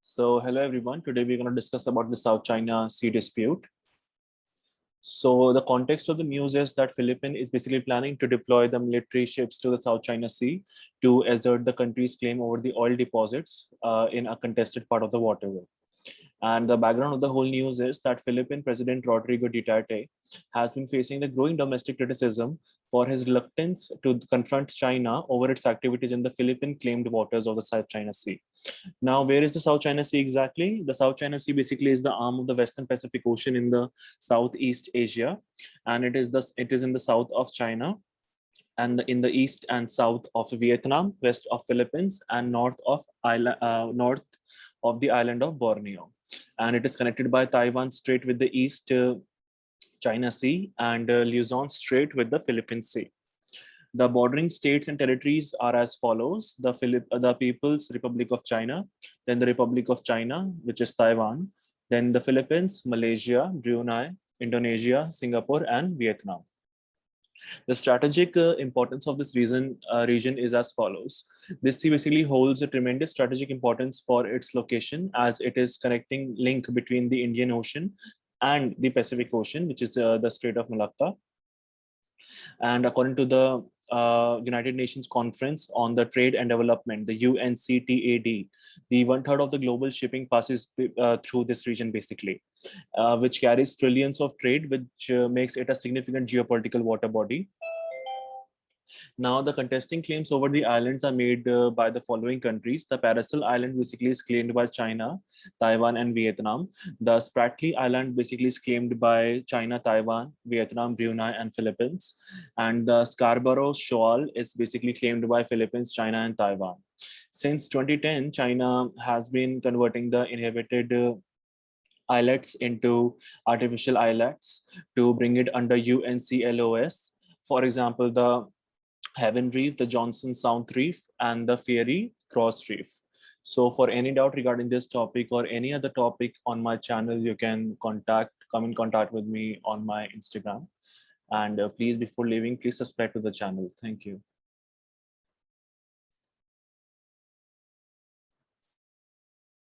So hello everyone. Today we're going to discuss about the South China Sea dispute. So the context of the news is that Philippines is basically planning to deploy the military ships to the South China Sea to assert the country's claim over the oil deposits in a contested part of the waterway. And the background of the whole news is that Philippine President Rodrigo Duterte has been facing the growing domestic criticism for his reluctance to confront China over its activities in the Philippine claimed waters of the South China Sea. Now, where is the South China Sea exactly? The South China Sea basically is the arm of the Western Pacific Ocean in the Southeast Asia, and it is in the south of China and in the east and south of Vietnam, west of Philippines, and north of the island of Borneo. And it is connected by Taiwan Strait with the East China Sea and Luzon Strait with the Philippine Sea. The bordering states and territories are as follows: the People's Republic of China, then the Republic of China, which is Taiwan, then the Philippines, Malaysia, Brunei, Indonesia, Singapore, and Vietnam. The strategic importance of this region is as follows. This sea basically holds a tremendous strategic importance for its location, as it is connecting link between the Indian Ocean and the Pacific Ocean, which is the Strait of Malacca. And according to the United Nations Conference on the Trade and Development, the UNCTAD, the 1/3 of the global shipping passes through this region basically, which carries trillions of trade, which makes it a significant geopolitical water body. Now, the contesting claims over the islands are made by the following countries. The Paracel Island basically is claimed by China, Taiwan, and Vietnam. The Spratly Island basically is claimed by China, Taiwan, Vietnam, Brunei, and Philippines. And the Scarborough Shoal is basically claimed by Philippines, China, and Taiwan. Since 2010, China has been converting the inhabited islets into artificial islets to bring it under UNCLOS. For example, the Heaven Reef, the Johnson Sound Reef, and the Fairy Cross Reef. So for any doubt regarding this topic or any other topic on my channel, you can come in contact with me on my Instagram. And please, before leaving, please subscribe to the channel. Thank you.